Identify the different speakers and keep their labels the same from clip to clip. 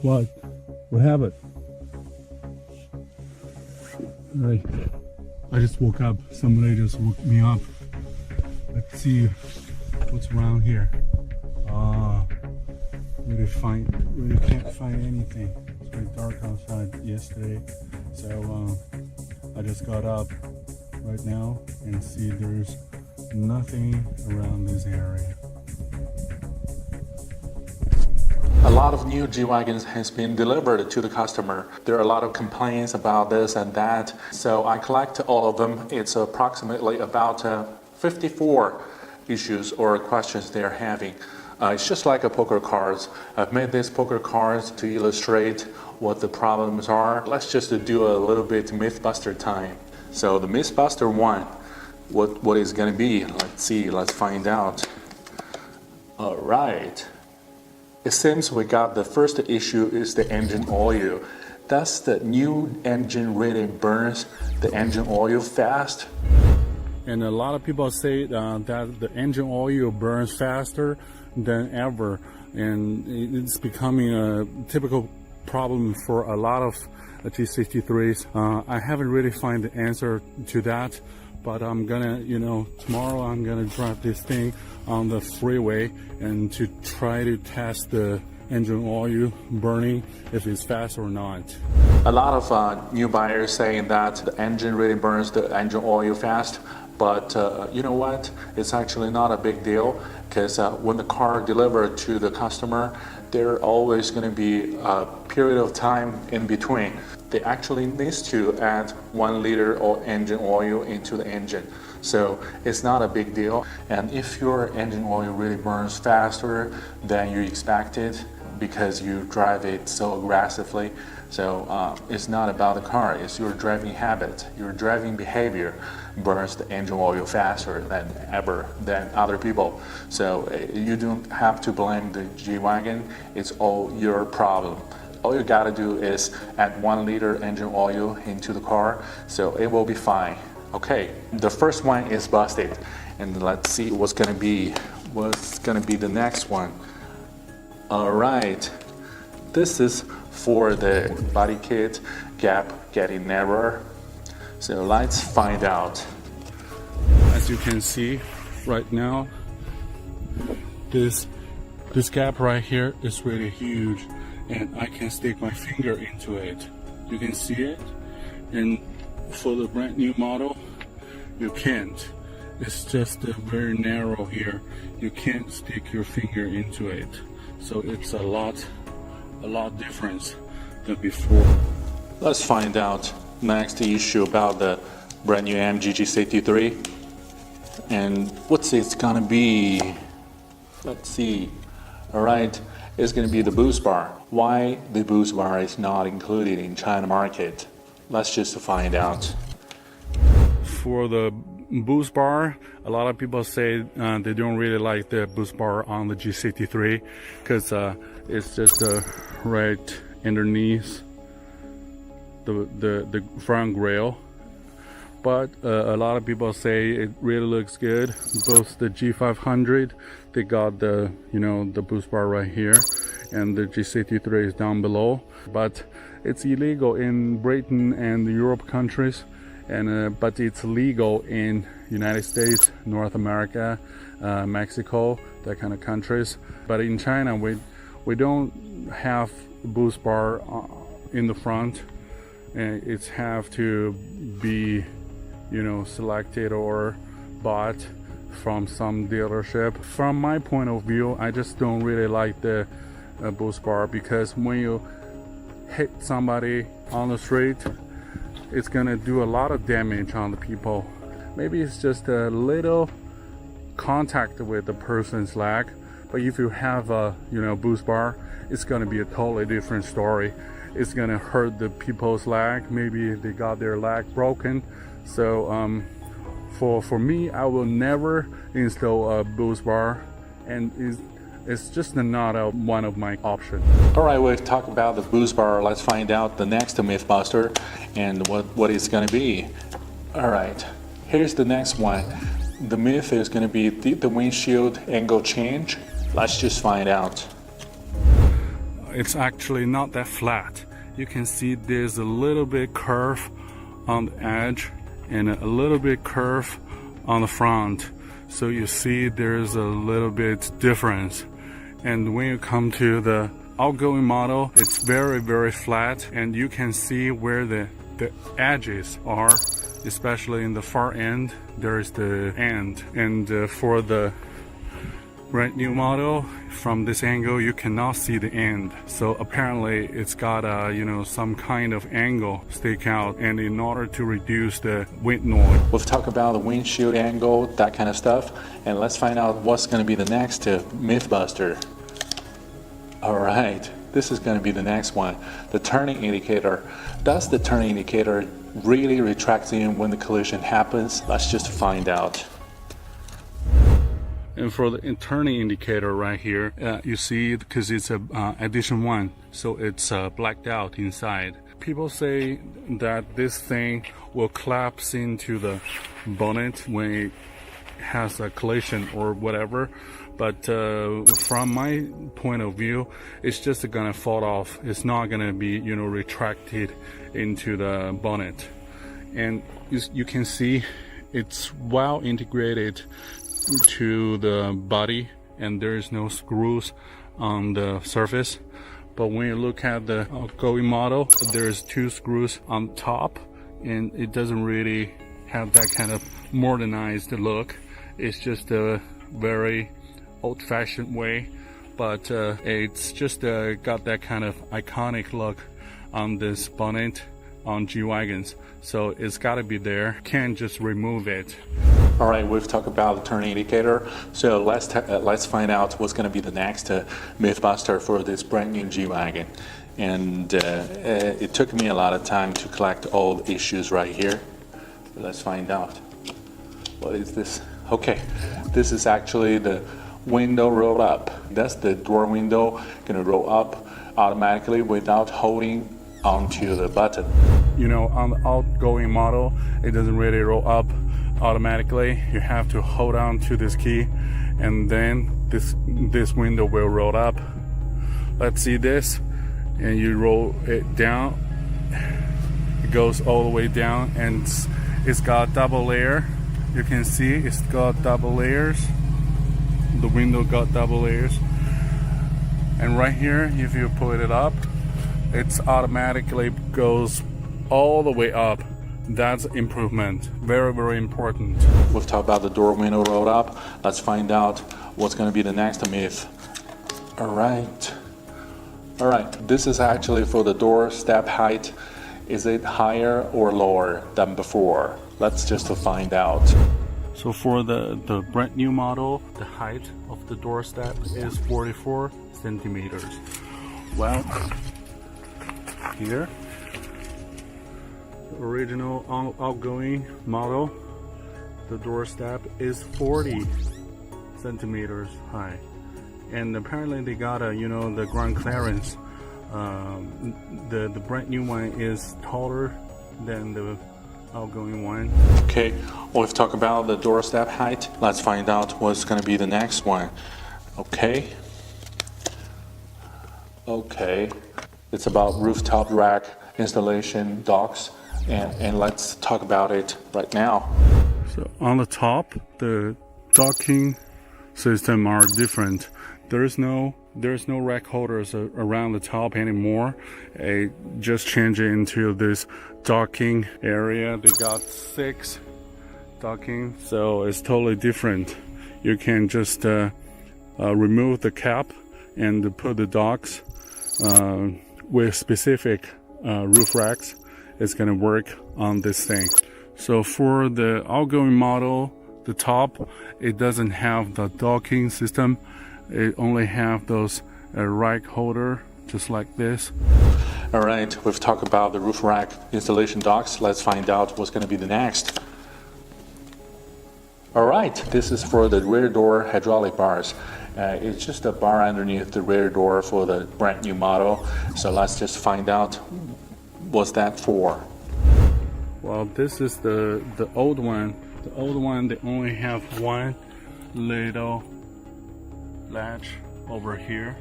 Speaker 1: What? What happened? Right. I just woke up. Somebody just woke me up. Let's see what's around here. Really can't find anything. It's very dark outside yesterday, so I just got up right now and see there's nothing around this area.
Speaker 2: A lot of new G-Wagons has been delivered to the customer. There are a lot of complaints about this and that, so I collect all of them. It's approximately about 54 issues or questions they're having. It's just like a poker cards. I've made these poker cards to illustrate what the problems are. Let's just do a little bit Mythbuster time. So the Mythbuster one, what is going to be? Let's see, let's find out. All right. It seems we got the first issue is the engine oil. Does the new engine really burns the engine oil fast?
Speaker 1: And a lot of people say that the engine oil burns faster than ever, and it's becoming a typical problem for a lot of G63s. I haven't really found the answer to that, but I'm gonna, tomorrow I'm gonna drive this thing on the freeway and to try to test the engine oil burning, if it's fast or not.
Speaker 2: A lot of new buyers saying that the engine really burns the engine oil fast, but you know what? It's actually not a big deal, because when the car delivered to the customer, there always going to be a period of time in between. They actually need to add 1 liter of engine oil into the engine. So it's not a big deal. And if your engine oil really burns faster than you expected because you drive it so aggressively, so it's not about the car, it's your driving habit, your driving behavior burns the engine oil faster than other people. So you don't have to blame the G-Wagon, it's all your problem. All you gotta do is add 1 liter engine oil into the car, so it will be fine. Okay, the first one is busted, and let's see what's gonna be the next one. All right, this is for the body kit gap getting narrower. So let's find out.
Speaker 1: As you can see right now, this gap right here is really huge, and I can stick my finger into it. You can see it, and for the brand new model, you can't. It's just very narrow here. You can't stick your finger into it. So it's a lot difference than before.
Speaker 2: Let's find out next issue about the brand new Amg G63. And what's it gonna be? Let's see. All right, it's gonna be the boost bar. Why the boost bar is not included in China market? Let's just find out.
Speaker 1: For the boost bar, a lot of people say they don't really like the boost bar on the G63 because it's just right underneath the front grille. But a lot of people say it really looks good. Both the G500, they got the the boost bar right here, and the G63 is down below. But it's illegal in Britain and the Europe countries, and but it's legal in United States, North America, Mexico, that kind of countries. But in China, we don't have boost bar in the front, and it's have to be selected or bought from some dealership. From my point of view, I just don't really like the boost bar, because when you hit somebody on the street, it's gonna do a lot of damage on the people. Maybe it's just a little contact with the person's leg, but if you have a boost bar, it's gonna be a totally different story. It's gonna hurt the people's leg. Maybe they got their leg broken. So for me, I will never install a boost bar, and it's just not one of my options.
Speaker 2: All right, we've talked about the boost bar. Let's find out the next Mythbuster and what it's going to be. All right, here's the next one. The myth is going to be, did the windshield angle change? Let's just find out.
Speaker 1: it's actually not that flat. You can see there's a little bit curve on the edge and a little bit curve on the front. So you see there's a little bit difference. And when you come to the outgoing model, it's very, very flat, and you can see where the edges are, especially in the far end. There's the end. And for the brand new model, from this angle you cannot see the end. So apparently it's got a, you know, some kind of angle stick out, and in order to reduce the wind noise.
Speaker 2: We've talked about the windshield angle, that kind of stuff, and let's find out what's going to be the next Mythbuster. All right, this is going to be the next one, the turning indicator. Does the turning indicator really retract in when the collision happens? Let's just find out.
Speaker 1: And for the turning indicator right here, you see, because it's a edition 1, so it's blacked out inside. People say that this thing will collapse into the bonnet when it has a collision or whatever, but from my point of view, it's just gonna fall off. It's not gonna be, you know, retracted into the bonnet. And you can see it's well integrated to the body, and there's no screws on the surface. But when you look at the outgoing model, there's 2 screws on top, and it doesn't really have that kind of modernized look. It's just a very old-fashioned way, but it's just got that kind of iconic look on this bonnet on G-Wagons. So it's got to be there. Can't just remove it.
Speaker 2: All right, we've talked about the turning indicator, so let's find out what's going to be the next Mythbuster for this brand new G-Wagon. And it took me a lot of time to collect all the issues right here. Let's find out. What is this? Okay, this is actually the window roll up. That's the door window going to roll up automatically without holding onto the button.
Speaker 1: You know, on the outgoing model, it doesn't really roll up automatically. You have to hold on to this key, and then this window will roll up. Let's see this, and you roll it down. It goes all the way down, and it's got double layer. You can see it's got double layers. The window got double layers, and right here, if you pull it up, it's automatically goes all the way up. That's improvement. Very, very important.
Speaker 2: We've talked about the door window rolled up. Let's find out what's going to be the next myth. All right, this is actually for the door step height. Is it higher or lower than before? Let's just find out.
Speaker 1: So for the brand new model, the height of the door step is 44 centimeters. Well, here, the original outgoing model, the door step is 40 centimeters high, and apparently they got a, you know, the ground clearance. The brand new one is taller than the outgoing one.
Speaker 2: Okay, well, we've talked about the door step height. Let's find out what's going to be the next one. Okay, it's about rooftop rack installation docks, and let's talk about it right now.
Speaker 1: So on the top, the docking system are different. There's no rack holders around the top anymore. It just changed into this docking area. They got 6 docking, so it's totally different. You can just remove the cap and put the docks with specific roof racks. It's gonna work on this thing. So for the outgoing model, the top, it doesn't have the docking system. It only have those rack holder, just like this.
Speaker 2: All right, we've talked about the roof rack installation docks. Let's find out what's going to be the next. All right, this is for the rear door hydraulic bars. It's just a bar underneath the rear door for the brand new model. So let's just find out what's that for.
Speaker 1: Well, this is the old one. The old one, they only have one little latch over here,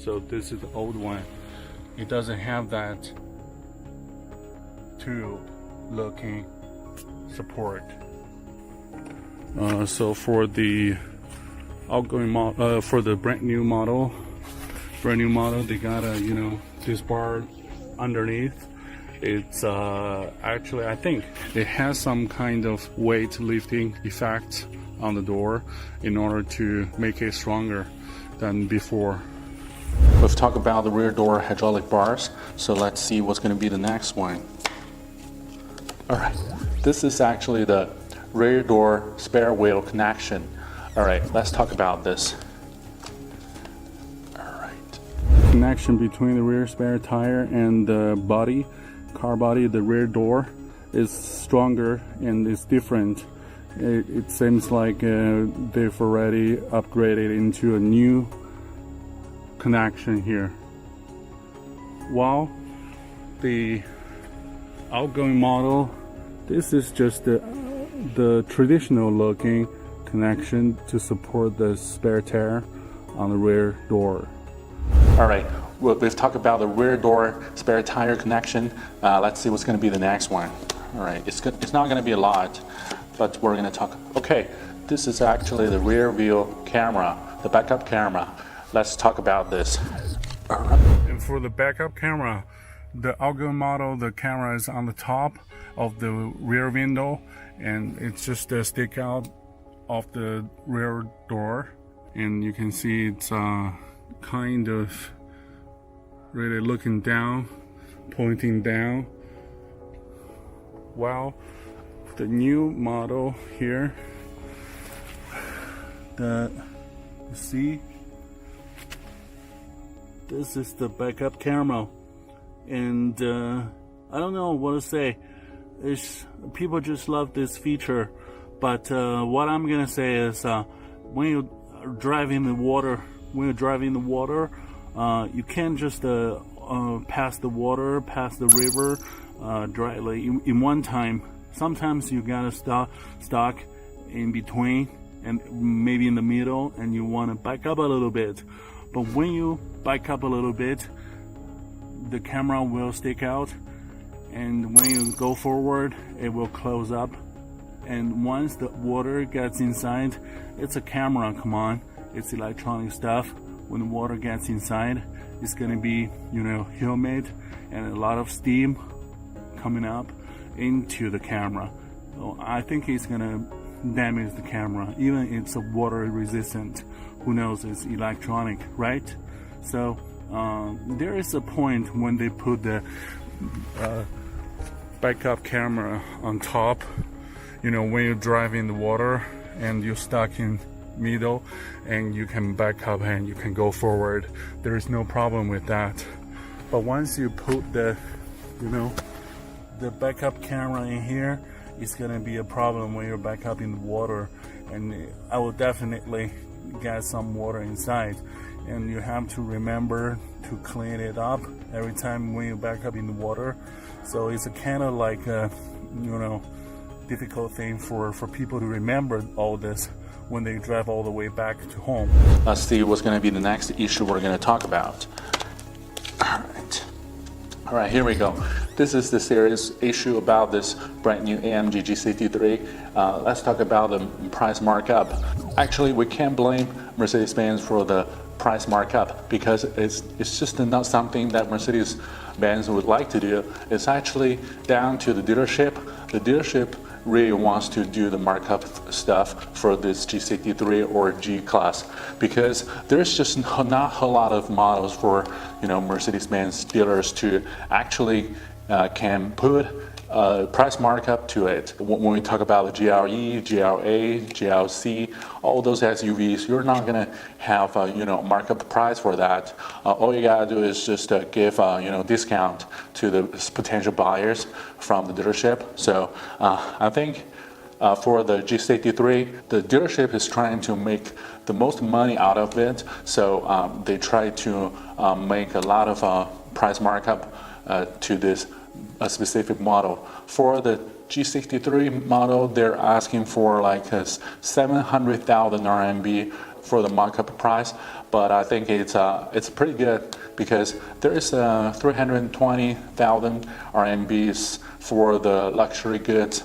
Speaker 1: So this is the old one. It doesn't have that tube looking support. So for the outgoing model, for the brand new model, they got a, you know, this bar underneath. It's actually, I think it has some kind of weight lifting effect on the door in order to make it stronger than before. We've talked about the rear door hydraulic bars, so let's see what's going to be the next one. Alright, this is actually the rear door spare wheel connection. Alright, let's talk about this. Alright. Connection between the rear spare tire and the body, car body, the rear door is stronger and is different. It seems like they've already upgraded into a new connection here. While the outgoing model, this is just the traditional looking connection to support the spare tire on the rear door. All right, well, we've talked about the rear door spare tire connection. Let's see what's going to be the next one. All right, it's not going to be a lot, but we're going to talk. Okay, this is actually the rear view camera, the backup camera. Let's talk about this. All right. And for the backup camera, the outgoing model, the camera is on the top of the rear window, and it's just a stick out of the rear door, and you can see it's kind of really looking down, pointing down. While the new model here, you see, this is the backup camera, and I don't know what to say. People just love this feature, but what I'm gonna say is when you drive in the water, you can't just pass the water, pass the river directly in one time. Sometimes you gotta stop in between and maybe in the middle, and you want to back up a little bit. But when you back up a little bit, the camera will stick out, and when you go forward, it will close up. And once the water gets inside, it's a camera, come on, it's electronic stuff. When the water gets inside, it's gonna be, you know, humid and a lot of steam coming up into the camera. So I think it's gonna damage the camera, even it's a water resistant. Who knows, it's electronic, right? So there is a point when they put the backup camera on top, you know, when you drive in the water and you're stuck in middle, and you can back up and you can go forward. There is no problem with that. But once you put the, you know, the backup camera in here, it's gonna be a problem when you're back up in the water, and I will definitely get some water inside, and you have to remember to clean it up every time when you back up in the water. So it's a kind of like a, you know, difficult thing for people to remember all this when they drive all the way back to home. Let's see what's going to be the next issue we're going to talk about. All right, here we go. This is the serious issue about this brand new Amg G63. Let's talk about the price markup. Actually, we can't blame Mercedes-Benz for the price markup, because it's just not something that Mercedes-Benz would like to do. It's actually down to the dealership. The dealership really wants to do the markup stuff for this G63 or G class, because there's just not a lot of models for, you know, Mercedes-Benz dealers to actually can put price markup to it. When we talk about the GLE, GLA, GLC, all those SUVs, you're not gonna have you know, markup price for that. All you gotta do is just give you know, discount to the potential buyers from the dealership. So I think for the G63, the dealership is trying to make the most money out of it. So they try to make a lot of price markup to this a specific model. For the G63 model, they're asking for like a 700,000 RMB
Speaker 2: for the markup price, but I think it's pretty good because there is 320,000 RMBs for the luxury goods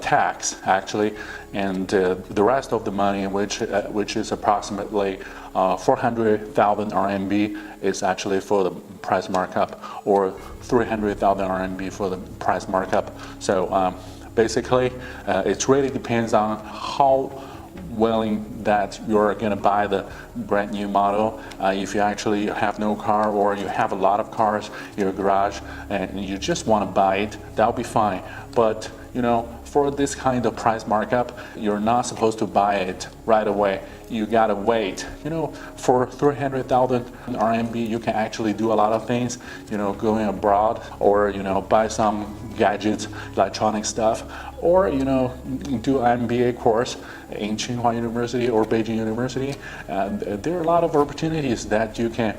Speaker 2: tax actually, and the rest of the money, which is approximately 400,000 RMB, is actually for the price markup, or 300,000 RMB for the price markup. So basically, it really depends on how willing that you're going to buy the brand new model. If you actually have no car, or you have a lot of cars in your garage and you just want to buy it, that'll be fine. But you know, for this kind of price markup, you're not supposed to buy it right away. You gotta wait. You know, for 300,000 RMB, you can actually do a lot of things. You know, going abroad, or you know, buy some gadgets, electronic stuff, or you know, do an MBA course in Tsinghua University or Beijing University. There are a lot of opportunities that you can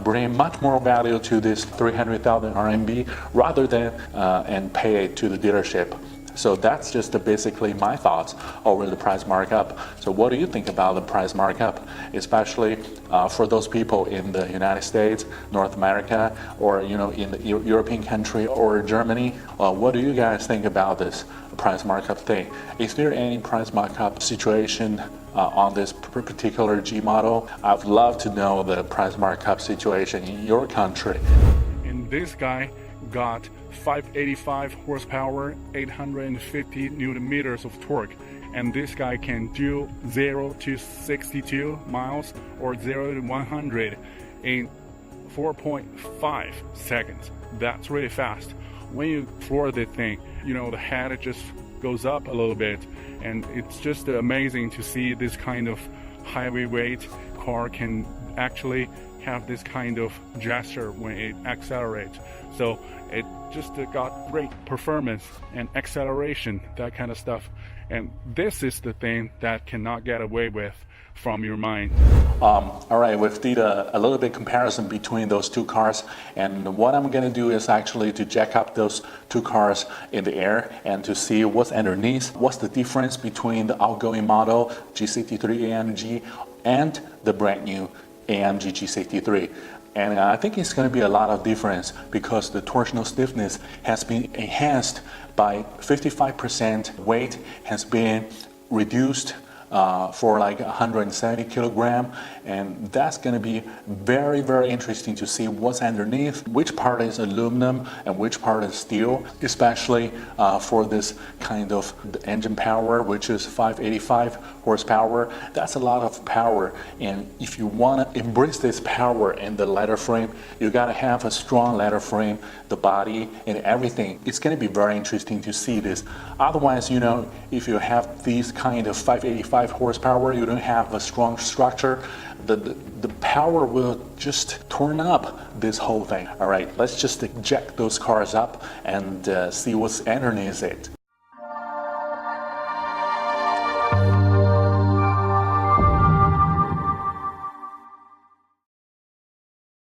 Speaker 2: bring much more value to this 300,000 RMB rather than and pay it to the dealership. So that's just basically my thoughts over the price markup. So what do you think about the price markup, especially for those people in the United States, North America, or you know, in the European country or Germany? What do you guys think about this price markup thing? Is there any price markup situation on this particular G model? I'd love to know the price markup situation in your country.
Speaker 1: And this guy got 585 horsepower, 850 newton meters of torque, and this guy can do 0 to 62 miles or 0 to 100 in 4.5 seconds. That's really fast. When you floor the thing, you know, the head just goes up a little bit, and it's just amazing to see this kind of heavyweight car can actually have this kind of gesture when it accelerates. So it just got great performance and acceleration, that kind of stuff. And this is the thing that cannot get away with from your mind.
Speaker 2: All right, we've did a little bit comparison between those two cars, and what I'm going to do is actually to jack up those two cars in the air and to see what's underneath, what's the difference between the outgoing model G63 AMG and the brand new AMG G63. And I think it's going to be a lot of difference because the torsional stiffness has been enhanced by 55%. Weight has been reduced for like 170 kilogram, and that's going to be very, very interesting to see what's underneath, which part is aluminum and which part is steel, especially for this kind of engine power, which is 585 horsepower. That's a lot of power, and if you want to embrace this power in the ladder frame, you got to have a strong ladder frame, the body and everything. It's going to be very interesting to see this. Otherwise, you know, if you have these kind of 585 horsepower, you don't have a strong structure, the power will just turn up this whole thing. All right, let's just jack those cars up and see what's underneath it.